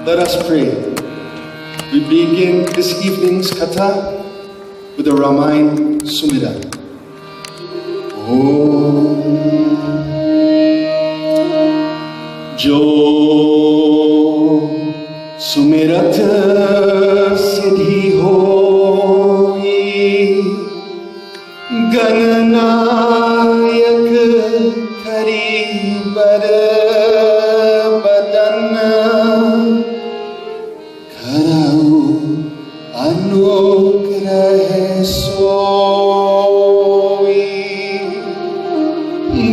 Let us pray. We begin this evening's katha with the Ramayan Sumira. Jo sumirat siddhi hoi, Gananayak kari bar badan, Karau anugrah soi,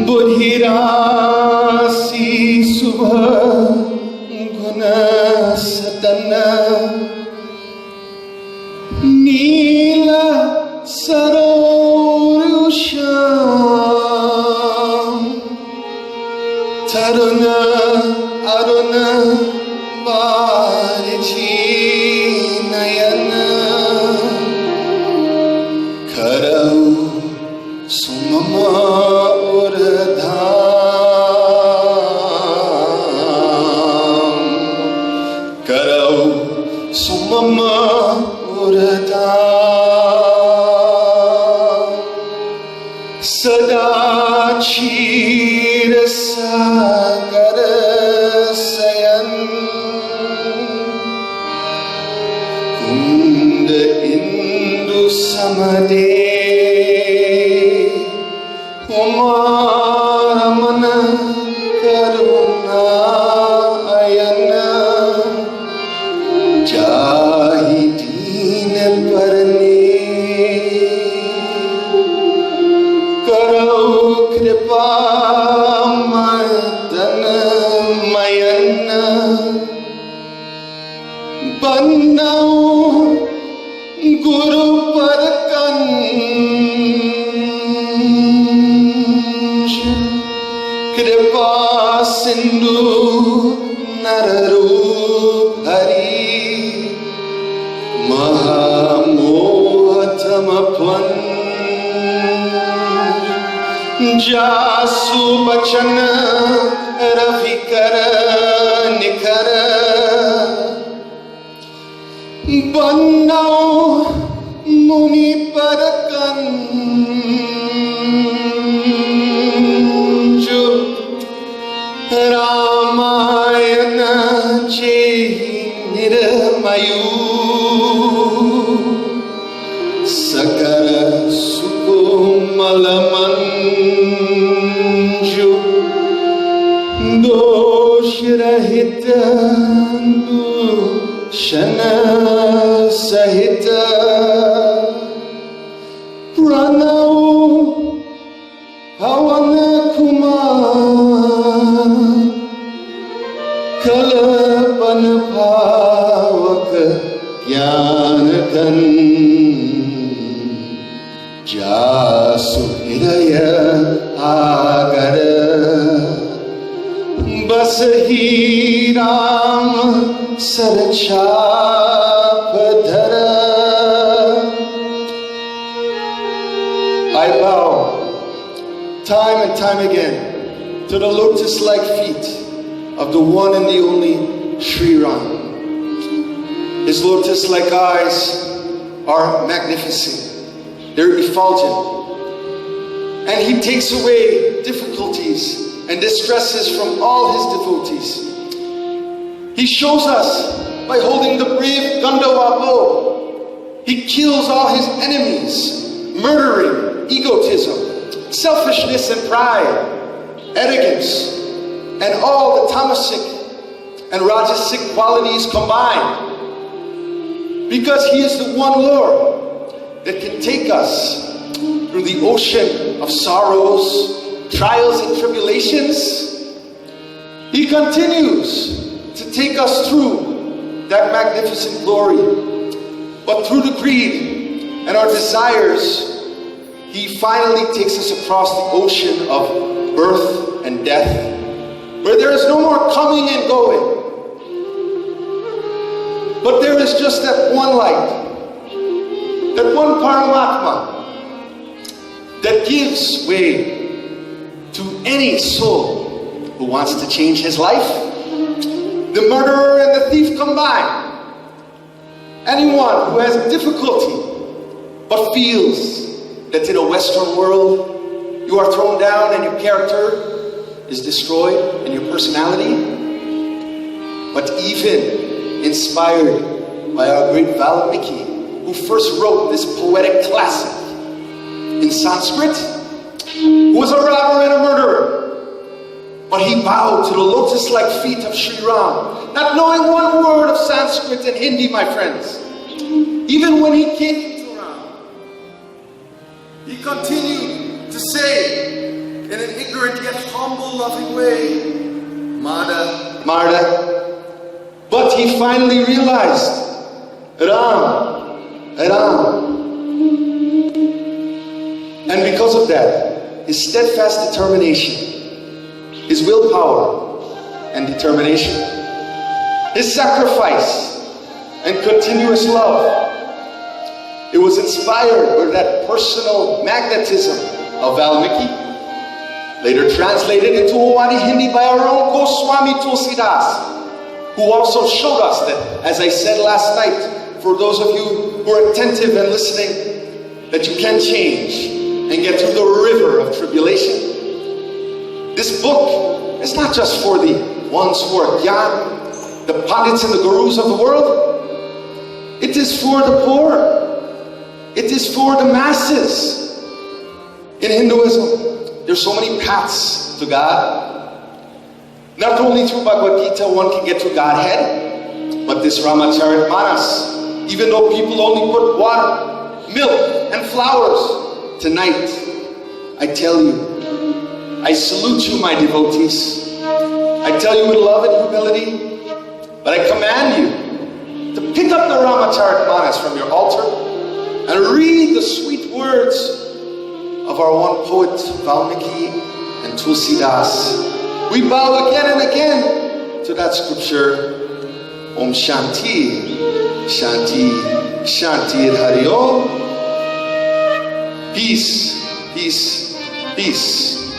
Budhi rasi subha guna satana, Nila sarorusham, Taruna aruna parichi nayana, Karau sumama urdham, Karau sumama urdham, Sada chir sagar sayan, Kund indu samade, Umaramana karuna ayana, Jahi deen parne, Karau kripa madan mayana, Bannau guru parkanj, Kripa sindhu nararup hari, Mahamohatamapan, Jasu bachan ravikara nikara, Bannau muni parakanju, Ramayana chehi nirmayu, Sakara sukumalamanju, Dosh rahita Shana Sahita, Pranau Pavana Kumar, Kalapana Pavaka Gyanakan, Jasu Hidaya Agara, Basahi Ram Sarchapadhara. I bow time and time again to the lotus-like feet of the one and the only Sri Ram. His lotus-like eyes are magnificent. They're effulgent. And he takes away difficulties and distresses from all his devotees. He shows us by holding the brave Gandhava bow. He kills all his enemies, murdering egotism, selfishness and pride, arrogance, and all the tamasic and rajasic qualities combined. Because he is the one Lord that can take us through the ocean of sorrows, trials and tribulations. He continues to take us through that magnificent glory. But through the greed and our desires, he finally takes us across the ocean of birth and death, where there is no more coming and going. But there is just that one light, that one Paramatma, that gives way to any soul who wants to change his life. The murderer and the thief come combined. Anyone who has difficulty but feels that in a Western world you are thrown down and your character is destroyed and your personality, but even inspired by our great Valmiki, who first wrote this poetic classic in Sanskrit, who was a robber and a murderer, but he bowed to the lotus-like feet of Sri Ram, not knowing one word of Sanskrit and Hindi, my friends. Even when he came to Ram, he continued to say in an ignorant yet humble, loving way, Marda, Marda. But he finally realized, Ram, Ram. And because of that, his steadfast determination, his willpower and determination, his sacrifice and continuous love, it was inspired by that personal magnetism of Valmiki, later translated into Awadhi Hindi by our own Goswami Tulsidas, who also showed us that, as I said last night, for those of you who are attentive and listening, that you can change and get through the river of tribulation. This book is not just for the ones who are Gyan, the Pandits and the Gurus of the world. It is for the poor. It is for the masses. In Hinduism, there's so many paths to God. Not only through Bhagavad Gita one can get to Godhead, but this Ramacharitmanas, even though people only put water, milk, and flowers, tonight, I tell you, I salute you, my devotees. I tell you with love and humility, but I command you to pick up the Ramacharitmanas from your altar and read the sweet words of our one poet, Valmiki and Tulsidas. We bow again and again to that scripture, Om Shanti, Shanti, Shanti Hari Om. Peace, peace, peace.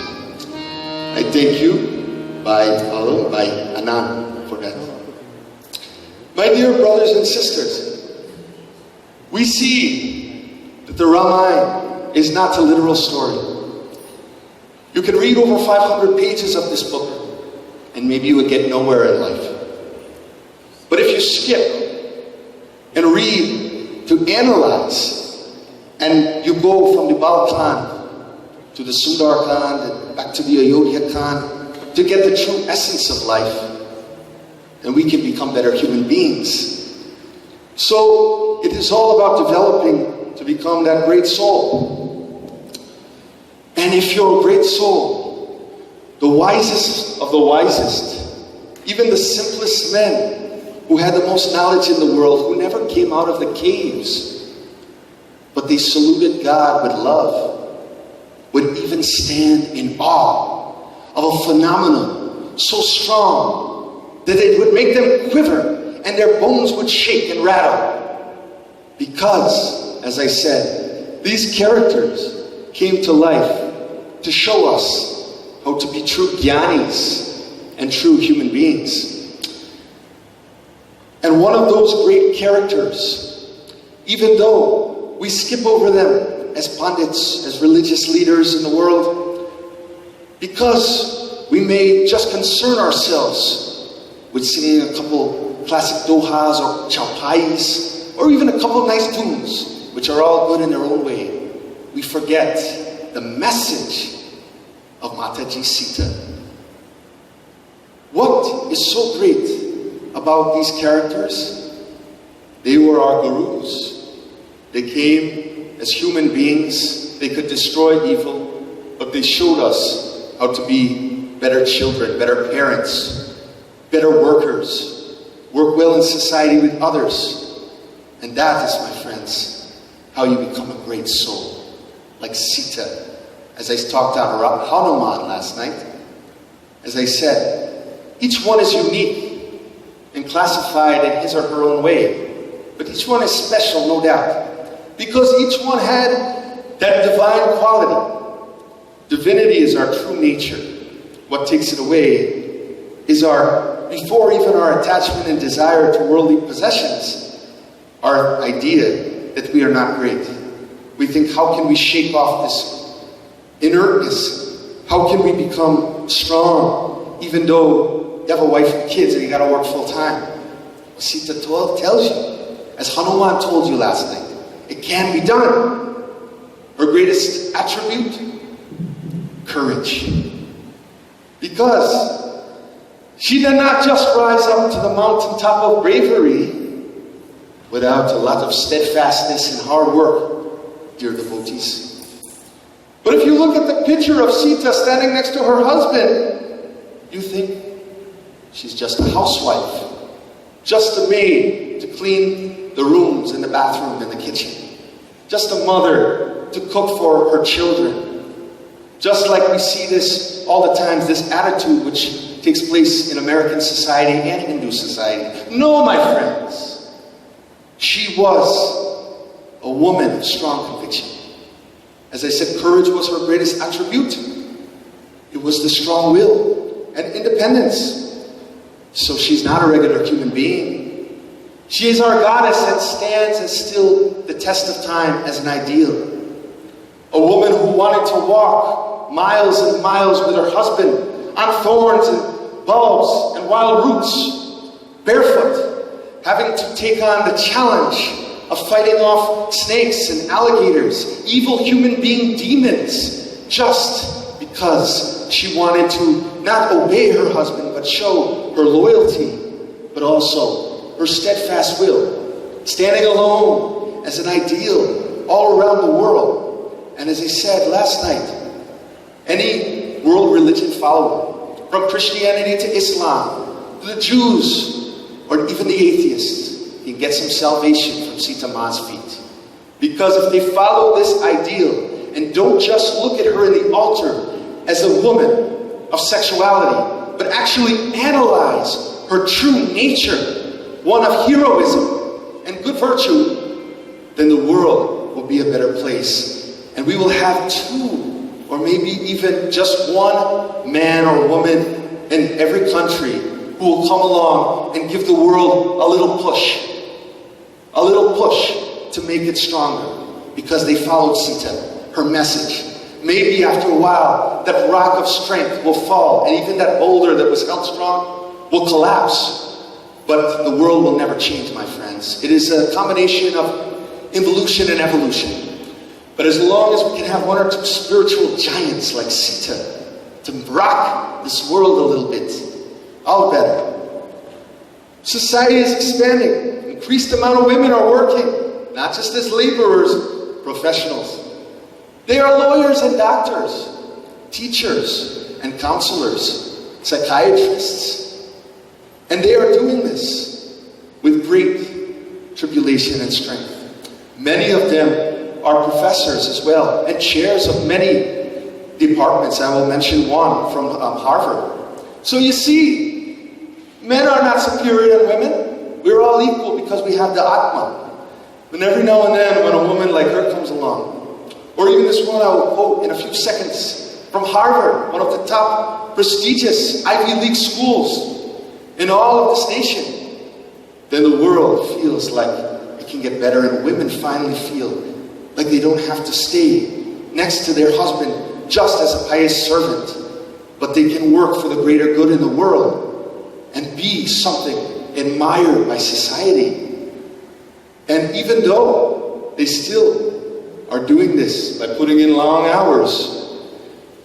I thank you by Anand for that. My dear brothers and sisters, we see that the Ramayan is not a literal story. You can read over 500 pages of this book and maybe you would get nowhere in life. But if you skip and read to analyze, and you go from the Balkan to the Sundarkand and back to the Ayodhya Kand to get the true essence of life, then we can become better human beings. So it is all about developing to become that great soul. And if you're a great soul, the wisest of the wisest, even the simplest men who had the most knowledge in the world, who never came out of the caves, but they saluted God with love, would even stand in awe of a phenomenon so strong that it would make them quiver and their bones would shake and rattle. Because, as I said, these characters came to life to show us how to be true Gyanis and true human beings. And one of those great characters, even though we skip over them as Pandits, as religious leaders in the world, because we may just concern ourselves with singing a couple classic dohas or chaupais, or even a couple nice tunes, which are all good in their own way. We forget the message of Mataji Sita. What is so great about these characters? They were our gurus. They came as human beings. They could destroy evil, but they showed us how to be better children, better parents, better workers, work well in society with others. And that is, my friends, how you become a great soul. Like Sita, as I talked about Hanuman last night. As I said, each one is unique and classified in his or her own way. But each one is special, no doubt. Because each one had that divine quality. Divinity is our true nature. What takes it away is our before even our attachment and desire to worldly possessions, our idea that we are not great. We think, how can we shake off this inertness? How can we become strong, even though you have a wife and kids and you got to work full time? Sita 12 tells you, as Hanuman told you last night, it can be done. Her greatest attribute? Courage. Because she did not just rise up to the mountaintop of bravery without a lot of steadfastness and hard work, dear devotees. But if you look at the picture of Sita standing next to her husband, you think she's just a housewife, just a maid to clean the rooms and the bathroom and the kitchen, just a mother to cook for her children. Just like we see this all the time, this attitude which takes place in American society and Hindu society. No, my friends, she was a woman of strong conviction. As I said, courage was her greatest attribute. It was the strong will and independence. So she's not a regular human being. She is our goddess and stands as still the test of time as an ideal. A woman who wanted to walk miles and miles with her husband on thorns and bulbs and wild roots, barefoot, having to take on the challenge of fighting off snakes and alligators, evil human being demons, just because she wanted to not obey her husband, but show her loyalty, but also her steadfast will, standing alone as an ideal all around the world. And as I said last night, any world religion follower, from Christianity to Islam, to the Jews, or even the atheists, he gets some salvation from Sita Ma's feet. Because if they follow this ideal and don't just look at her in the altar as a woman of sexuality, but actually analyze her true nature, one of heroism and good virtue, then the world will be a better place. And we will have two, or maybe even just one man or woman in every country who will come along and give the world a little push to make it stronger, because they followed Sita, her message. Maybe after a while, that rock of strength will fall, and even that boulder that was held strong will collapse. But the world will never change, my friends. It is a combination of involution and evolution. But as long as we can have one or two spiritual giants like Sita to rock this world a little bit, all better. Society is expanding. Increased amount of women are working, not just as laborers, professionals. They are lawyers and doctors, teachers and counselors, psychiatrists. And they are doing this with great tribulation and strength. Many of them are professors as well, and chairs of many departments. I will mention one from Harvard. So you see, men are not superior than women. We're all equal because we have the Atma. And every now and then, when a woman like her comes along, or even this one I will quote in a few seconds, from Harvard, one of the top prestigious Ivy League schools in all of this nation, then the world feels like it can get better, and women finally feel like they don't have to stay next to their husband just as a pious servant, but they can work for the greater good in the world and be something admired by society. And even though they still are doing this by putting in long hours,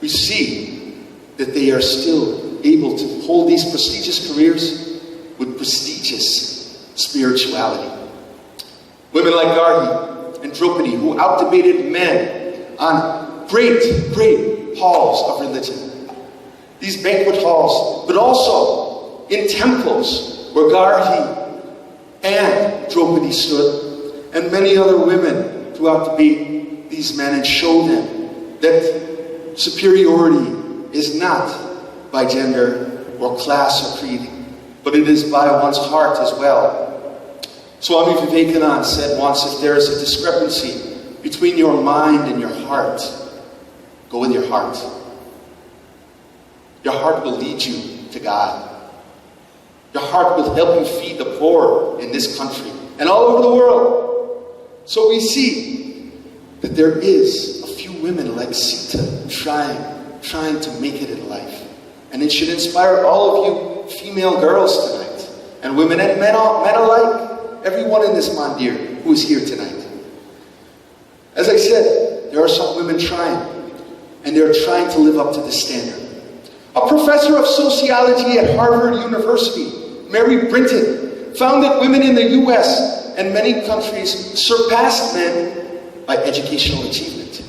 we see that they are still able to hold these prestigious careers with prestigious spirituality. Women like Garhi and Draupadi, who outdebated men on great halls of religion. These banquet halls, but also in temples where Garhi and Draupadi stood, and many other women to outdebate these men and show them that superiority is not by gender or class or creed, but it is by one's heart as well. Swami Vivekananda said once, if there is a discrepancy between your mind and your heart, go with your heart. Your heart will lead you to God. Your heart will help you feed the poor in this country and all over the world. So we see that there is a few women like Sita trying to make it in life. And it should inspire all of you female girls tonight, and women and men alike, everyone in this mandir who is here tonight. As I said, there are some women trying, and they're trying to live up to this standard. A professor of sociology at Harvard University, Mary Brinton, found that women in the US and many countries surpassed men by educational achievement.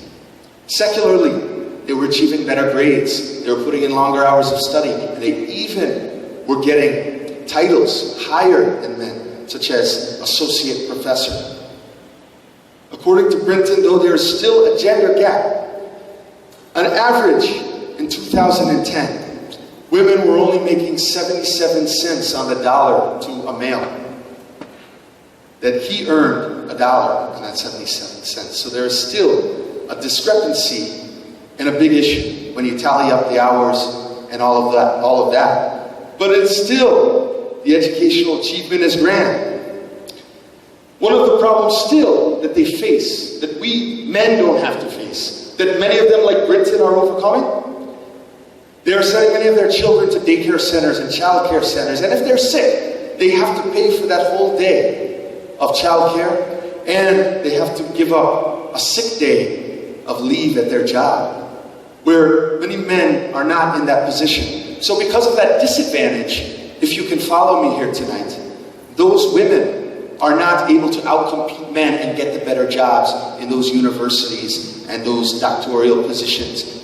Secularly, they were achieving better grades, they were putting in longer hours of study, and they even were getting titles higher than men, such as associate professor. According to Brinton, though there is still a gender gap, on average in 2010, women were only making 77 cents on the dollar to a male. That he earned $1 and not 77 cents. So there is still a discrepancy and a big issue when you tally up the hours and all of that. But it's still, the educational achievement is grand. One of the problems still that they face, that we men don't have to face, that many of them like Brinton are overcoming, they are sending many of their children to daycare centers and child care centers, and if they're sick, they have to pay for that whole day of child care, and they have to give up a sick day of leave at their job, where many men are not in that position. So because of that disadvantage, if you can follow me here tonight, those women are not able to outcompete men and get the better jobs in those universities and those doctoral positions,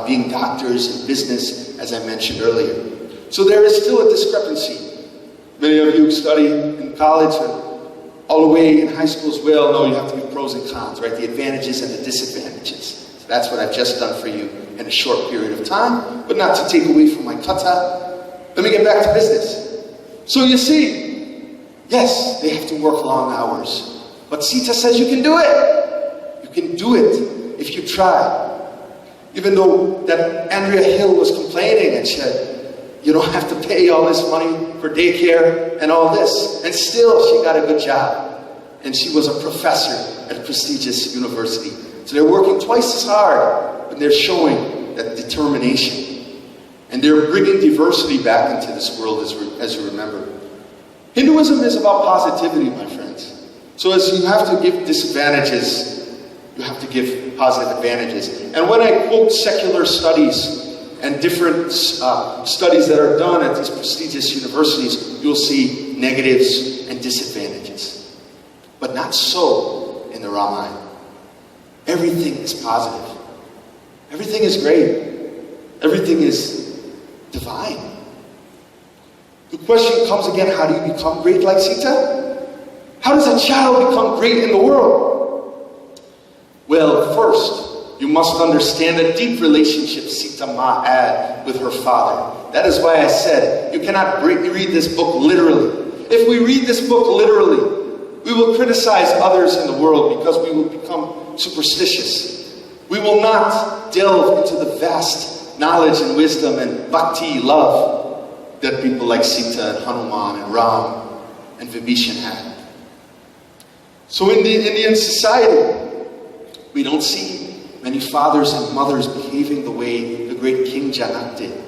being doctors in business, as I mentioned earlier. So there is still a discrepancy. Many of you study in college and all the way in high school as well know you have to be pros and cons, right? The advantages and the disadvantages. So that's what I've just done for you in a short period of time, but not to take away from my kata. Let me get back to business. So you see, yes, they have to work long hours, but Sita says you can do it. You can do it if you try. Even though that Andrea Hill was complaining and said, you don't have to pay all this money for daycare and all this. And still, she got a good job. And she was a professor at a prestigious university. So they're working twice as hard, but they're showing that determination. And they're bringing diversity back into this world, as you remember. Hinduism is about positivity, my friends. So as you have to give disadvantages, you have to give positive advantages. And when I quote secular studies and different studies that are done at these prestigious universities, you'll see negatives and disadvantages. But not so in the Ramayan. Everything is positive. Everything is great. Everything is divine. The question comes again, how do you become great like Sita? How does a child become great in the world? Well, first, you must understand the deep relationship Sita Ma had with her father. That is why I said, you cannot read this book literally. If we read this book literally, we will criticize others in the world because we will become superstitious. We will not delve into the vast knowledge and wisdom and bhakti, love, that people like Sita and Hanuman and Ram and Vibhishan had. So in the Indian society, we don't see many fathers and mothers behaving the way the great King Janak did.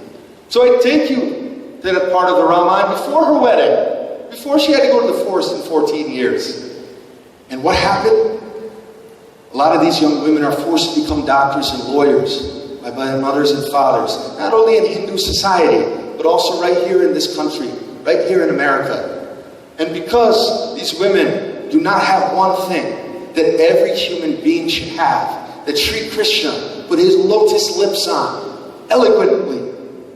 So I take you to that part of the Ramayan before her wedding, before she had to go to the forest in 14 years. And what happened? A lot of these young women are forced to become doctors and lawyers by their mothers and fathers, not only in Hindu society, but also right here in this country, right here in America. And because these women do not have one thing that every human being should have, that Sri Krishna put his lotus lips on, eloquently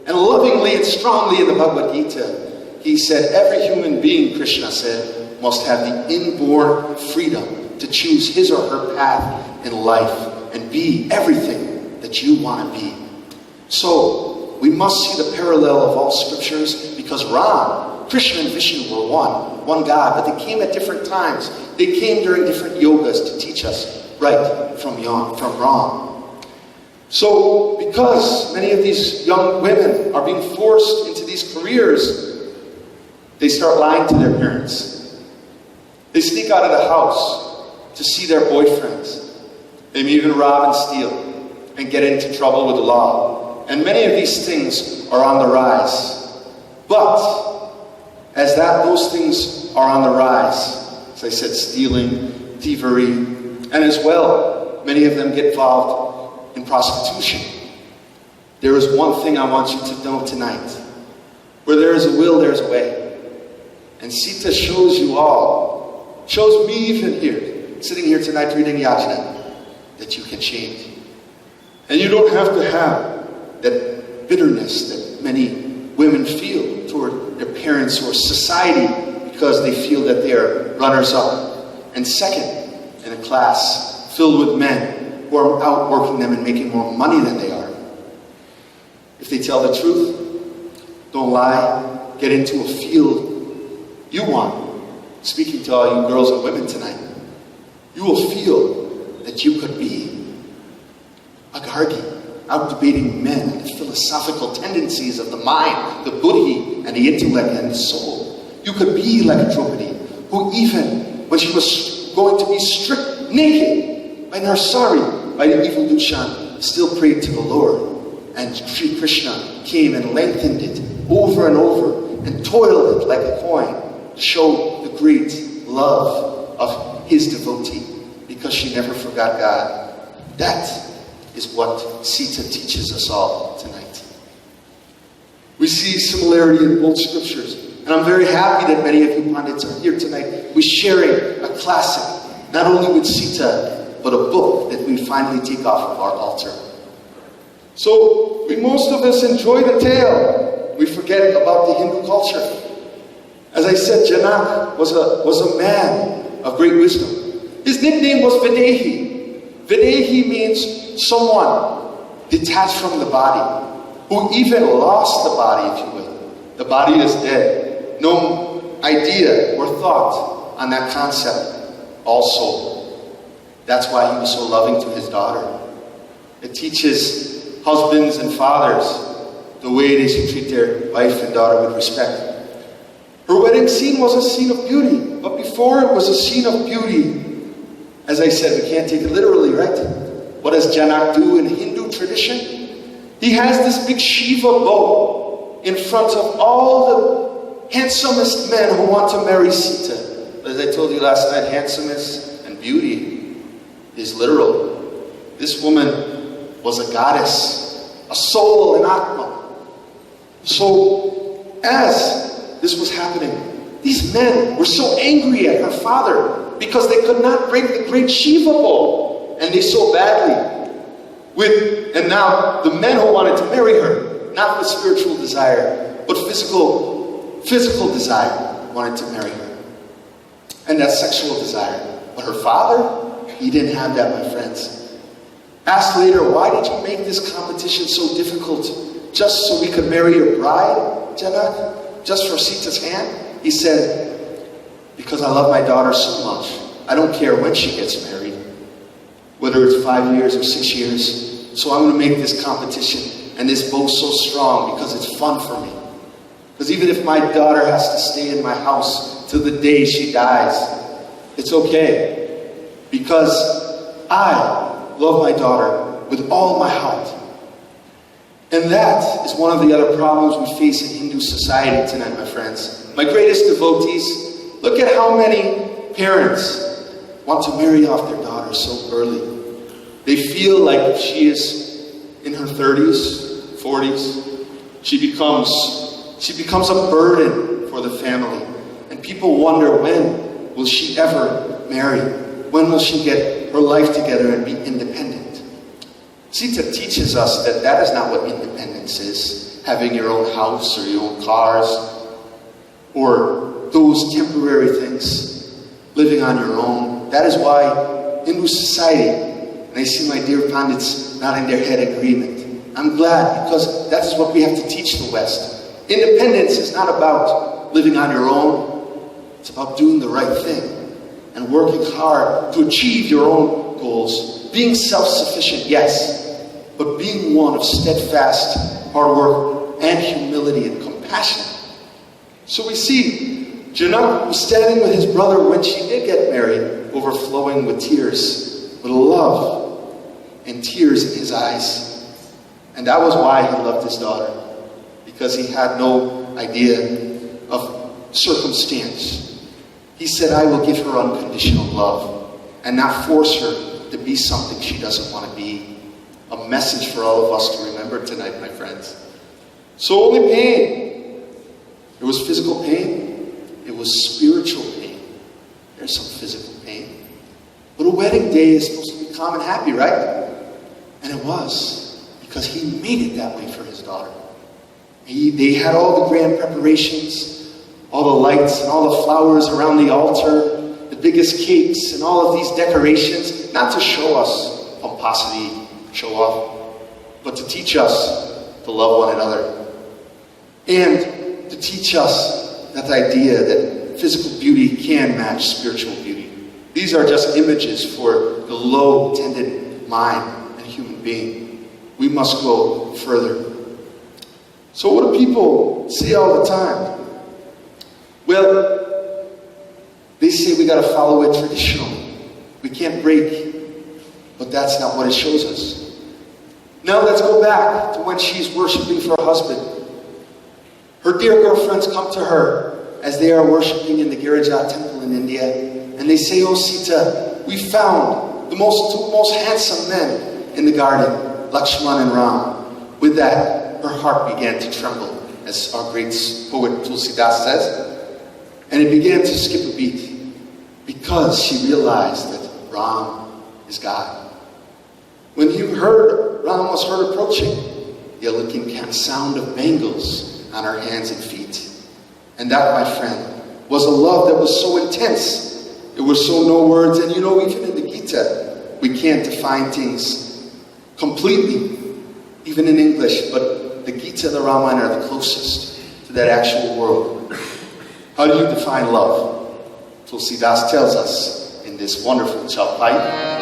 and lovingly and strongly in the Bhagavad Gita. He said, every human being, Krishna said, must have the inborn freedom to choose his or her path in life and be everything that you want to be. So, we must see the parallel of all scriptures, because Ram, Krishna and Vishnu were one God, but they came at different times. They came during different yogas to teach us right from wrong. So, because many of these young women are being forced into these careers, They start lying to their parents. They sneak out of the house to see their boyfriends. They may even rob and steal and get into trouble with the law. And many of these things are on the rise. But as those things are on the rise, as I said, stealing, thievery, and as well, many of them get involved in prostitution. There is one thing I want you to know tonight. Where there is a will, there is a way. And Sita shows you all, shows me even here, sitting here tonight reading Yagna, that you can change. And you don't have to have that bitterness that many women feel toward their parents or society because they feel that they are runners-up and second in a class filled with men who are outworking them and making more money than they are. If they tell the truth, don't lie, get into a field you want. Speaking to all you girls and women tonight, you will feel that you could be a gargi, out debating men and the philosophical tendencies of the mind, the buddhi, and the intellect and the soul. You could be like a Draupadi, who even when she was going to be stripped naked by Narsari, by the evil Dushan, still prayed to the Lord. And Sri Krishna came and lengthened it over and over and toiled it like a coin to show the great love of his devotee, because she never forgot God. That is what Sita teaches us all tonight. We see similarity in both scriptures, and I'm very happy that many of you pundits are here tonight. We're sharing a classic, not only with Sita, but a book that we finally take off of our altar. So, most of us enjoy the tale. We forget about the Hindu culture. As I said, Janak was a man of great wisdom. His nickname was Videhi. Videhi means someone detached from the body, who even lost the body, if you will. The body is dead. No idea or thought on that concept. Also, that's why he was so loving to his daughter. It teaches husbands and fathers the way they should treat their wife and daughter with respect. Her wedding scene was a scene of beauty, but before it was a scene of beauty, as I said, we can't take it literally, right? What does Janak do in Hindu tradition? He has this big Shiva bow in front of all the handsomest men who want to marry Sita. But as I told you last night, handsomeness and beauty is literal. This woman was a goddess, a soul, an Atma. So, as this was happening, these men were so angry at her father because they could not break the great Shiva bowl, and they so badly. And now the men who wanted to marry her, not with spiritual desire, but physical desire, wanted to marry her. And that sexual desire. But her father, he didn't have that, my friends. Asked later, why did you make this competition so difficult? Just so we could marry your bride, Janak? Just for Sita's hand? He said, because I love my daughter so much. I don't care when she gets married, whether it's 5 years or 6 years. So I'm going to make this competition and this bow so strong because it's fun for me. Because even if my daughter has to stay in my house till the day she dies, it's okay. Because I love my daughter with all my heart. And that is one of the other problems we face in Hindu society tonight, my friends. My greatest devotees, look at how many parents want to marry off their daughters so early. They feel like if she is in her 30s, 40s, she becomes a burden for the family. And people wonder, when will she ever marry? When will she get her life together and be independent? Sita teaches us that that is not what independence is. Having your own house or your own cars or those temporary things. Living on your own. That is why Hindu society, and I see my dear Pandits nodding their head agreement. I'm glad, because that is what we have to teach the West. Independence is not about living on your own. It's about doing the right thing and working hard to achieve your own goals. Being self-sufficient, yes, but being one of steadfast hard work and humility and compassion. So we see Janak was standing with his brother when she did get married, overflowing with tears, with love and tears in his eyes. And that was why he loved his daughter, because he had no idea of circumstance. He said, I will give her unconditional love and not force her to be something she doesn't want to be. A message for all of us to remember tonight, my friends. So only pain. There was physical pain. It was spiritual pain. There's some physical pain. But a wedding day is supposed to be calm and happy, right? And it was, because he made it that way for his daughter. They had all the grand preparations, all the lights and all the flowers around the altar, the biggest cakes and all of these decorations, not to show us pomposity, show off, but to teach us to love one another. And to teach us that idea that physical beauty can match spiritual beauty. These are just images for the low-tended mind and human being. We must go further. So what do people say all the time? Well, they say we got to follow it traditionally. We can't break, but that's not what it shows us. Now let's go back to when she's worshiping for her husband. Her dear girlfriends come to her as they are worshiping in the Girija temple in India, and they say, "Oh Sita, we found the two most handsome men in the garden, Lakshman and Ram." With that, her heart began to tremble, as our great poet Tulsidas says, and it began to skip a beat, because she realized that Ram is God. When Ram was heard approaching, the elegant sound of bangles on her hands and feet. And that, my friend, was a love that was so intense. It was so no words. And you know, even in the Gita, we can't define things completely, even in English, but the Gita and the Ramayan are the closest to that actual world. How do you define love? Tulsidas tells us in this wonderful chaupai.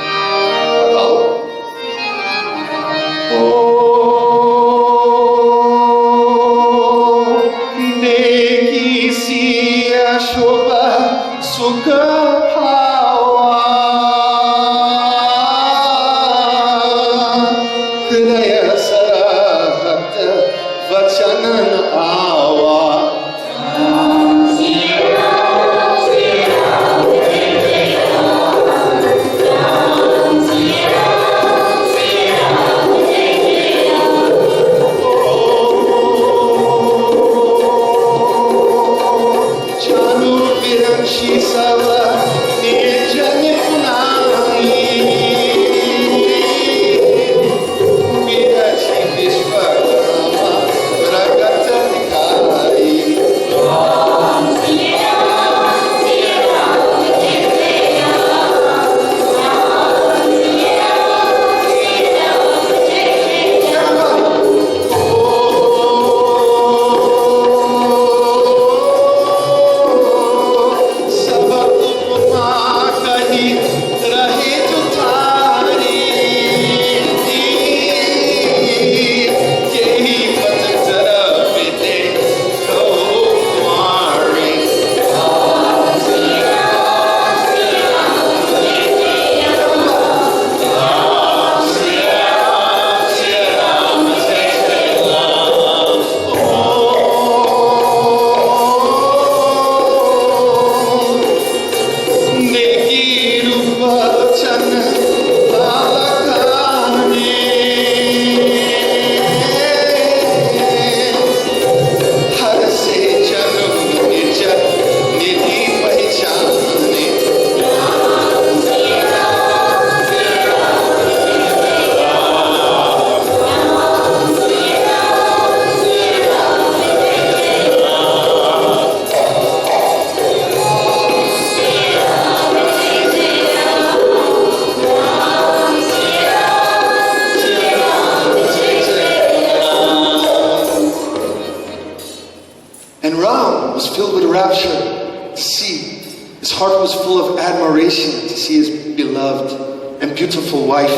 To see his beloved and beautiful wife.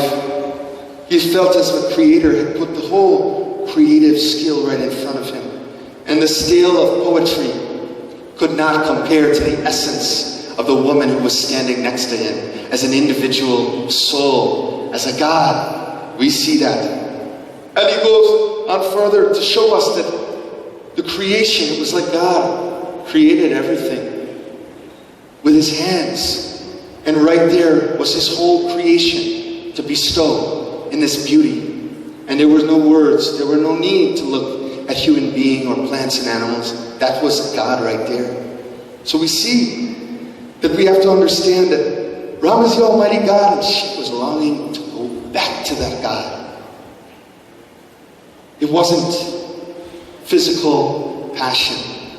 He felt as if the Creator had put the whole creative skill right in front of him. And the scale of poetry could not compare to the essence of the woman who was standing next to him as an individual soul, as a God. We see that. And he goes on further to show us that the creation, it was like God created everything with his hands. And right there was his whole creation to bestow in this beauty. And there were no words, there were no need to look at human being or plants and animals. That was God right there. So we see that we have to understand that Ram is the Almighty God, and she was longing to go back to that God. It wasn't physical passion.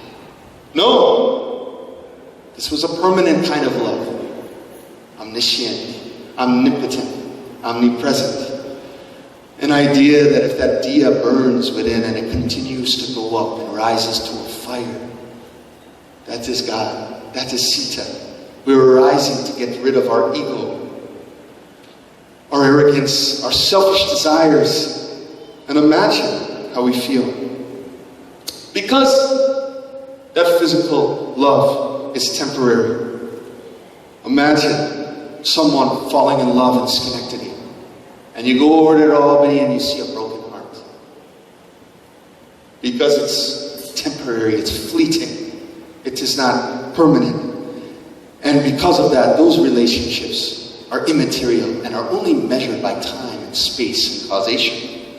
No. This was a permanent kind of love. Omniscient, omnipotent, omnipresent. An idea that if that diya burns within and it continues to go up and rises to a fire, that is God. That is Sita. We're rising to get rid of our ego, our arrogance, our selfish desires, and imagine how we feel. Because that physical love is temporary. Imagine someone falling in love in Schenectady, and you go over to Albany and you see a broken heart. Because it's temporary, it's fleeting, it is not permanent. And because of that, those relationships are immaterial and are only measured by time and space and causation.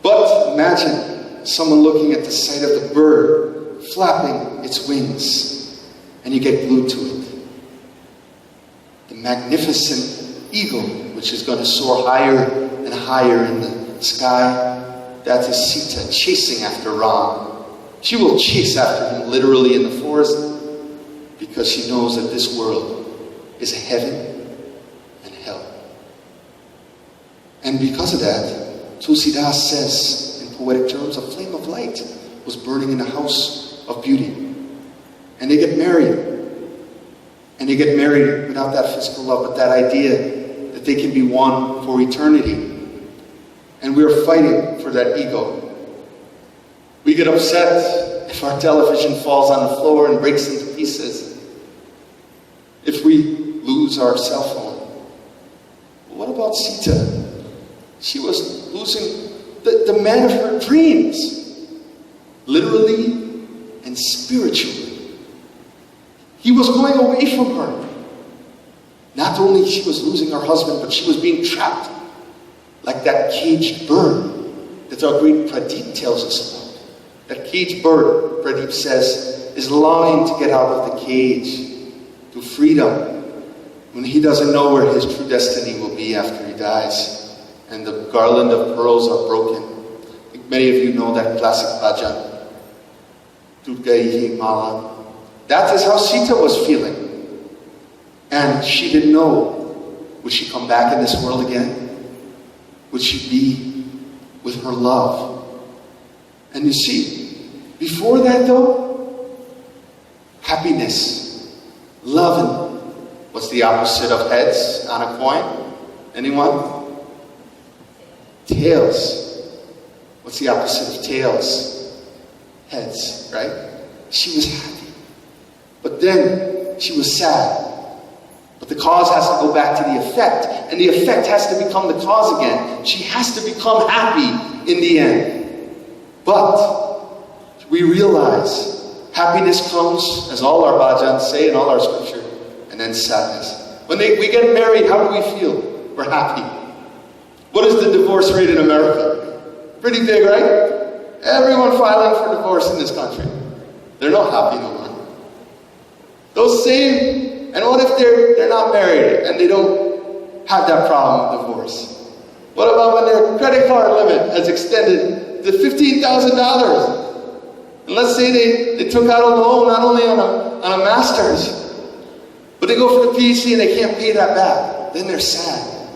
But imagine someone looking at the sight of the bird flapping its wings, and you get glued to it. The magnificent eagle, which is going to soar higher and higher in the sky, that is Sita chasing after Ram. She will chase after him literally in the forest, because she knows that this world is a heaven and hell. And because of that, Tulsidas says in poetic terms, a flame of light was burning in the house of beauty. And they get married. And they get married without that physical love, but that idea that they can be one for eternity. And we're fighting for that ego. We get upset if our television falls on the floor and breaks into pieces. If we lose our cell phone. What about Sita? She was losing the man of her dreams. Literally and spiritually. He was going away from her. Not only she was losing her husband, but she was being trapped like that caged bird that our great Pradeep tells us about. That caged bird, Pradeep says, is longing to get out of the cage to freedom when he doesn't know where his true destiny will be after he dies and the garland of pearls are broken. I think many of you know that classic bhajan, Toot Gayi Mala. That is how Sita was feeling. And she didn't know, would she come back in this world again? Would she be with her love? And you see, before that though, happiness. Love. What's the opposite of heads on a coin? Anyone? Tails. What's the opposite of tails? Heads, right? She was happy. But then she was sad. But the cause has to go back to the effect. And the effect has to become the cause again. She has to become happy in the end. But we realize happiness comes, as all our bhajans say in all our scripture, and then sadness. When we get married, how do we feel? We're happy. What is the divorce rate in America? Pretty big, right? Everyone filing for divorce in this country. They're not happy no more. Those same, and what if they're not married and they don't have that problem of divorce? What about when their credit card limit has extended to $15,000? And let's say they took out a loan not only on a master's, but they go for the PhD and they can't pay that back. Then they're sad.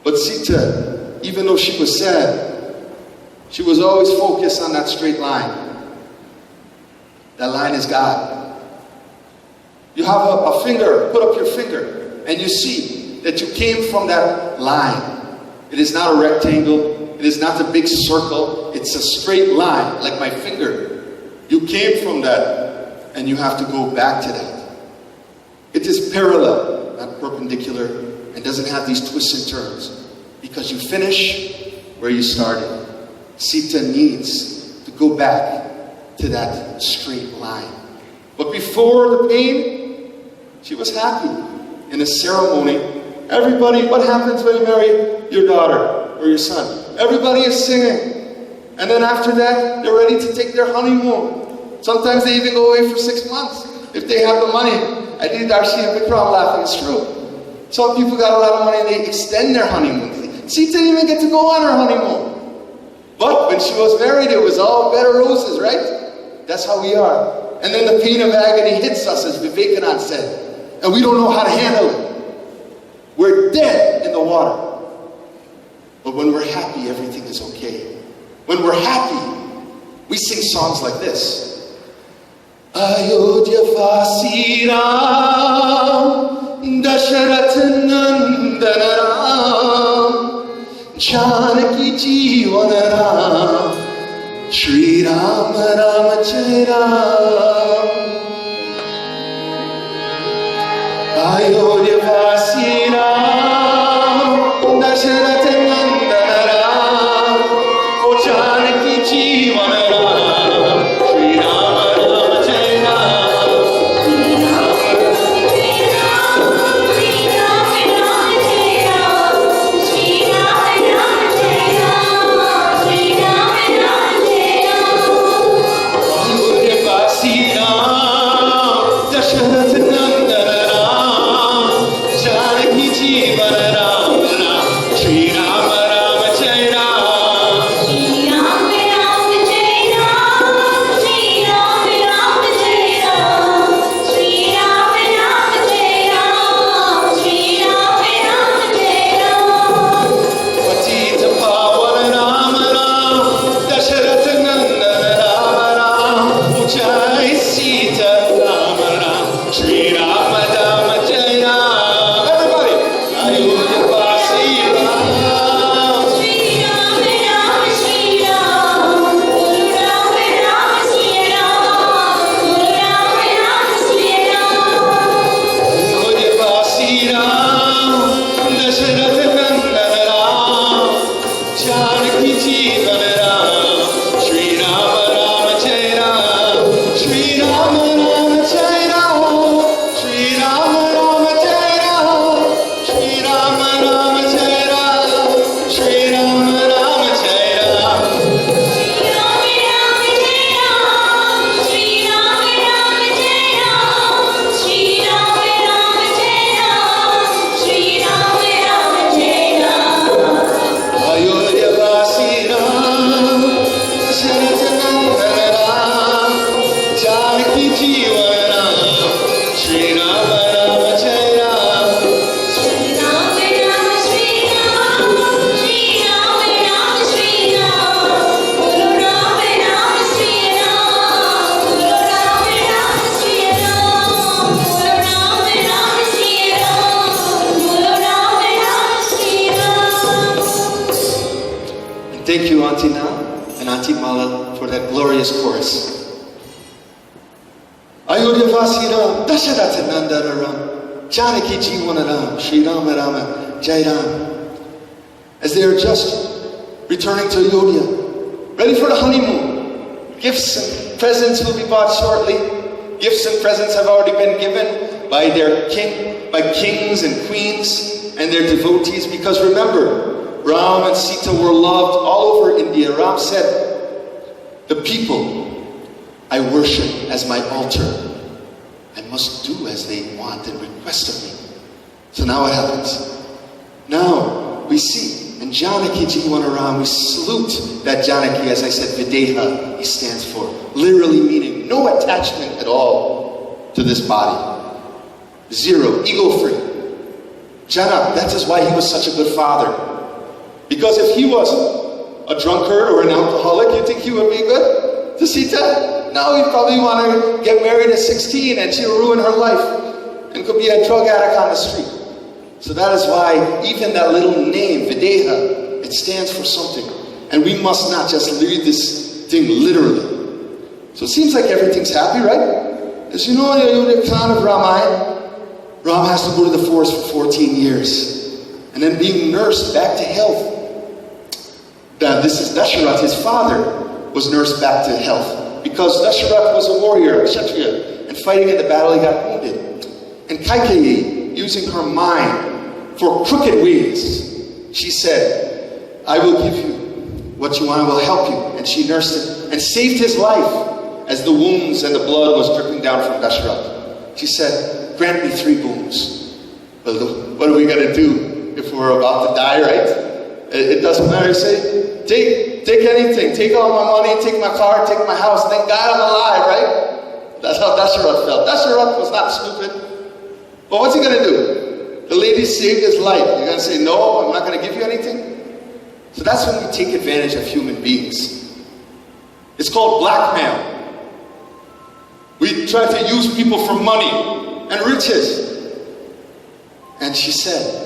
But Sita, even though she was sad, she was always focused on that straight line. That line is God. You have a finger, put up your finger, and you see that you came from that line. It is not a rectangle. It is not a big circle. It's a straight line, like my finger. You came from that and you have to go back to that. It is parallel, not perpendicular, and doesn't have these twists and turns, because you finish where you started. Sita needs to go back to that straight line. But before the pain, she was happy. In a ceremony, everybody, what happens when you marry your daughter or your son? Everybody is singing. And then after that, they're ready to take their honeymoon. Sometimes they even go away for 6 months if they have the money. I did Darshi and Vikram laughing, it's true. Some people got a lot of money and they extend their honeymoon. Sita didn't even get to go on her honeymoon. But when she was married, it was all bed of roses, right? That's how we are. And then the pain of agony hits us, as Vivekananda said. And we don't know how to handle it. We're dead in the water. But when we're happy, everything is okay. When we're happy, we sing songs like this. Ayodhya Vasi Ram, Dasharath Nandana Ram, Janaki Jeevan Ram, Shri Ram Ram Jai Ram. Ayodhya Vasi Ram, Dasharath Nandana Ram, O Janaki Jeevan Ram, Shri Ram Ram Jai Ram. Ayodhya Vasi Ram, Dasharath Nandana Ram, Janaki Jeevan Ram, Shri Ram Ram Jai Ram. Patita Pavan Ram Ram, Dasharath Nandana Ram Ram, Ujjai Sita Ram Ram, Shri Ram Ram Jai Ram. Everybody! Ayodhya Vasi Ram. Ayodhya Vasi Ram, Dasharath Nandana Ram, Janaki Jeevan Ram, Shri Ram Ram Jai Ram, Shri Ram Ram Jai Ram, Shri Ram Ram Jai Ram, Shri Ram Ram Jai Ram, Shri Ram Ram Jai Ram. Ayodhya Vasi Ram, Dasharath Nandana Ram, Janaki Jeevan Ram, Shri Ram Ram Jai Ram. And thank you, Auntie Na and Auntie Mala, for that glorious chorus. Ayodhya Vasi Ram, Dasharath Nandana Ram, Janaki Jeevan Ram, Shri Ram Ram Jai Ram. As they are just returning to Ayodhya, ready for the honeymoon. Gifts and presents will be bought shortly. Gifts and presents have already been given by by kings and queens and their devotees, because remember, Ram and Sita were loved all over India. Ram said, the people I worship as my altar, I must do as they want and request of me. So now what happens? Now we see, and Janaki Jeevan Ram, we salute that Janaki, as I said, Videha, he stands for, literally meaning no attachment at all to this body. Zero, ego-free. Janak, that is why he was such a good father. Because if he was a drunkard or an alcoholic, you think he would be good to Sita? No, he'd probably want to get married at 16 and she'll ruin her life and could be a drug addict on the street. So that is why even that little name, Videha, it stands for something. And we must not just read this thing literally. So it seems like everything's happy, right? As you know, in the account of Ramayan, Ram has to go to the forest for 14 years. And then being nursed back to health. This is Dasharatha, his father, was nursed back to health. Because Dasharatha was a warrior, a Kshatriya, and fighting in the battle he got wounded. And Kaikeyi, using her mind for crooked ways, she said, I will give you what you want, I will help you. And she nursed him and saved his life as the wounds and the blood was dripping down from Dasharatha. She said, grant me 3 boons. Well, what are we going to do if we're about to die, right? It doesn't matter. Say, take anything. Take all my money, take my car, take my house. Thank God I'm alive, right? That's how Dasharatha felt. Dasharatha was not stupid. But what's he going to do? The lady saved his life. You're going to say, no, I'm not going to give you anything? So that's when we take advantage of human beings. It's called blackmail. We try to use people for money and riches. And she said,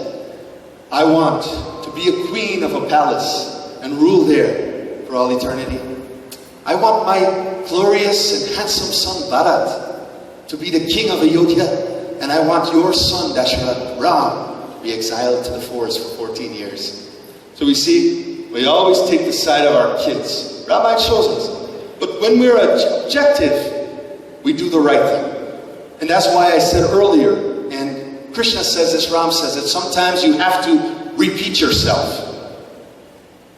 I want to be a queen of a palace and rule there for all eternity. I want my glorious and handsome son Bharat to be the king of Ayodhya, and I want your son Dasharatha, Ram, to be exiled to the forest for 14 years. So we see, we always take the side of our kids. Ramayan shows us. But when we're objective, we do the right thing. And that's why I said earlier, and Krishna says this, Ram says it, sometimes you have to repeat yourself.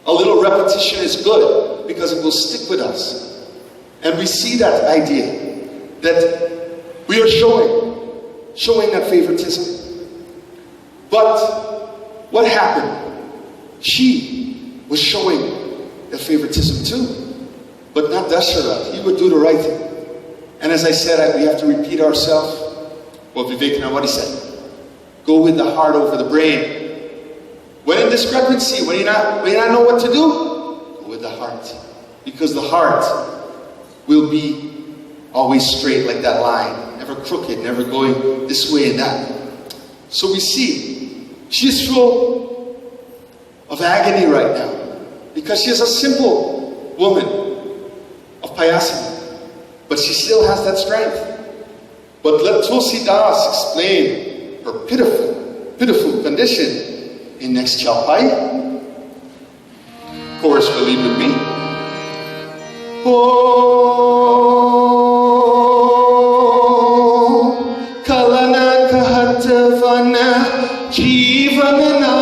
A little repetition is good because it will stick with us. And we see that idea that we are showing that favoritism. But what happened? She was showing that favoritism too. But not Dasharatha. He would do the right thing. And as I said, we have to repeat ourselves. Well, Vivekananda, what he said. Go with the heart over the brain. When in discrepancy, when you not know what to do, go with the heart. Because the heart will be always straight like that line. Never crooked, never going this way and that. So we see, she's full of agony right now. Because she is a simple woman of Payasana. But she still has that strength. But let Tulsi Das explain her pitiful condition in next Chalpai. Chorus will lead with me. Oh, Kalana Kahatavana Jivananata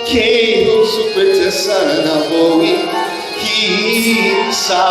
Kehu Supritasana Boi Hi Sa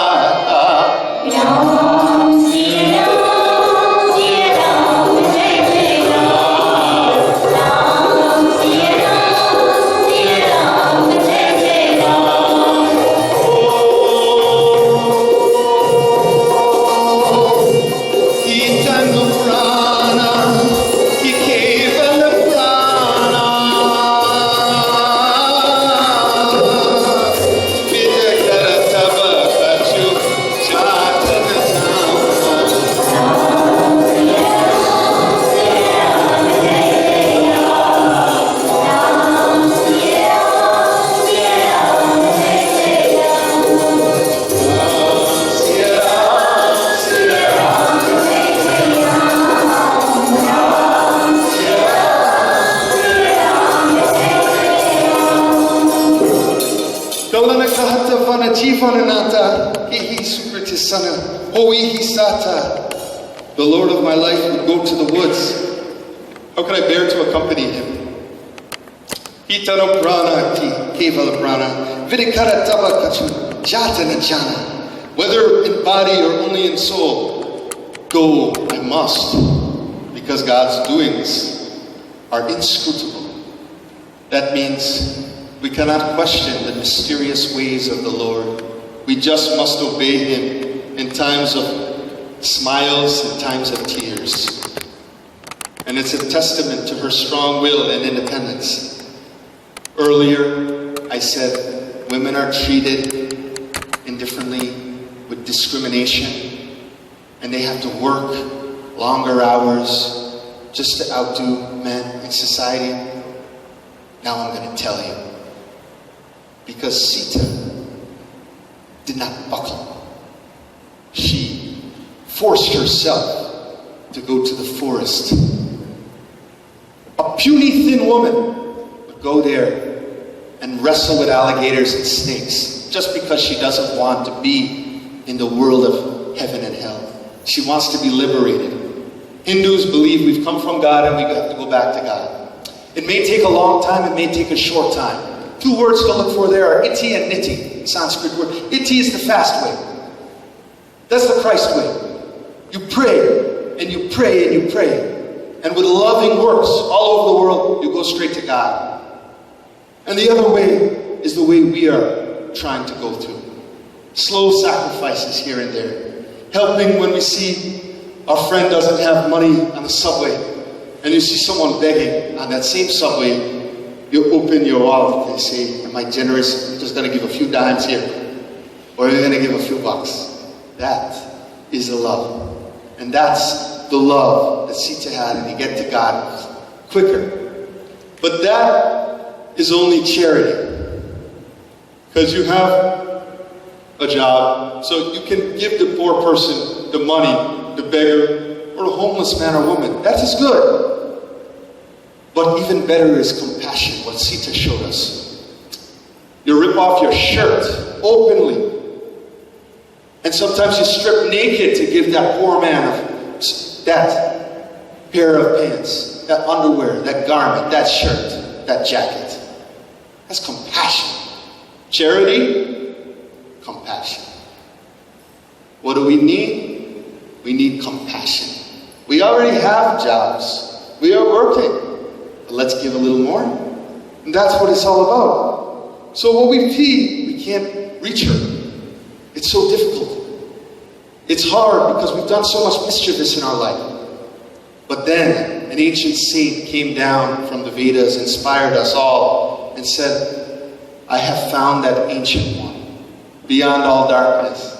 The Lord of my life would go to the woods. How could I bear to accompany him? Itano prana ti kevala prana vidikara tava kachu jatana jana. Whether in body or only in soul, go I must, because God's doings are inscrutable. That means we cannot question the mysterious ways of the Lord. We just must obey him in times of smiles and times of tears. And it's a testament to her strong will and independence. Earlier, I said women are treated indifferently with discrimination, and they have to work longer hours just to outdo men in society. Now I'm going to tell you. Because Sita did not buckle. She forced herself to go to the forest. A puny, thin woman would go there and wrestle with alligators and snakes just because she doesn't want to be in the world of heaven and hell. She wants to be liberated. Hindus believe we've come from God and we have to go back to God. It may take a long time, it may take a short time. 2 words to look for there are iti and niti, Sanskrit word. Iti is the fast way. That's the Christ way. You pray, and you pray, and you pray. And with loving works all over the world, you go straight to God. And the other way is the way we are trying to go through. Slow sacrifices here and there. Helping when we see our friend doesn't have money on the subway, and you see someone begging on that same subway. You open your wallet and say, am I generous? I'm just going to give a few dimes here. Or you're going to give a few bucks. That is the love. And that's the love that Sita had, and you get to God quicker. But that is only charity. Because you have a job, so you can give the poor person the money, the beggar, or the homeless man or woman. That is good. But even better is compassion, what Sita showed us. You rip off your shirt openly. And sometimes you strip naked to give that poor man that pair of pants, that underwear, that garment, that shirt, that jacket. That's compassion. Charity, compassion. What do we need? We need compassion. We already have jobs. We are working. But let's give a little more. And that's what it's all about. So what we feed, we can't reach her. It's so difficult. It's hard because we've done so much mischievous in our life. But then an ancient saint came down from the Vedas, inspired us all, and said, I have found that ancient one, beyond all darkness,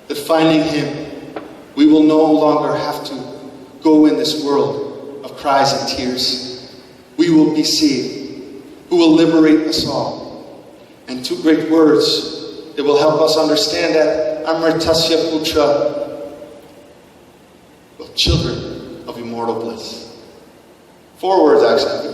that finding him, we will no longer have to go in this world of cries and tears. We will be saved, who will liberate us all. And 2 great words that will help us understand that Amritasya Putra, well, children of immortal bliss. 4 words actually,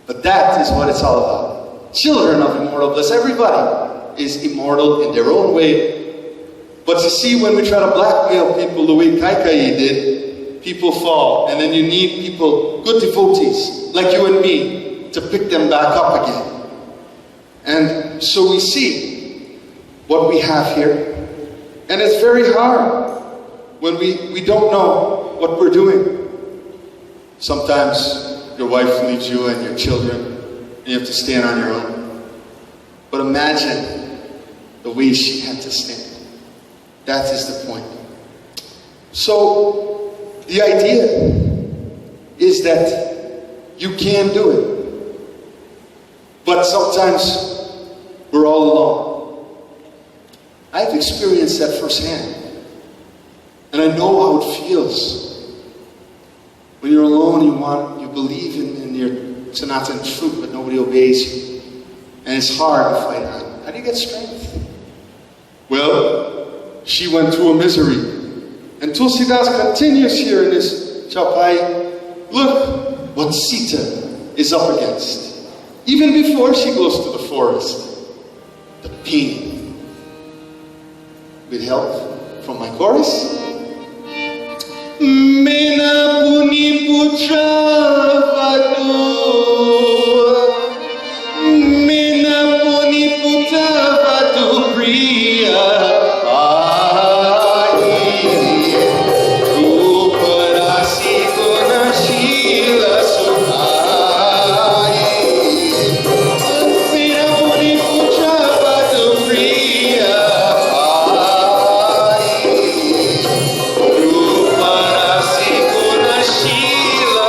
but that is what it's all about. Children of immortal bliss. Everybody is immortal in their own way. But you see, when we try to blackmail people the way Kaikeyi did, people fall. And then you need people, good devotees, like you and me, to pick them back up again. And so we see what we have here. And it's very hard when we don't know what we're doing. Sometimes your wife leaves you and your children, and you have to stand on your own. But imagine the way she had to stand. That is the point. So the idea is that you can do it. But sometimes we're all alone. I've experienced that firsthand. And I know how it feels. When you're alone, you believe in your Sanatan truth, but nobody obeys you. And it's hard to fight on. How do you get strength? Well, she went through a misery. And Tulsidas continues here in this Chapai. Look what Sita is up against. Even before she goes to the forest. The pain. With help from my chorus. Mena puni putra vadu. Mena puni putra vadu priya. Sheila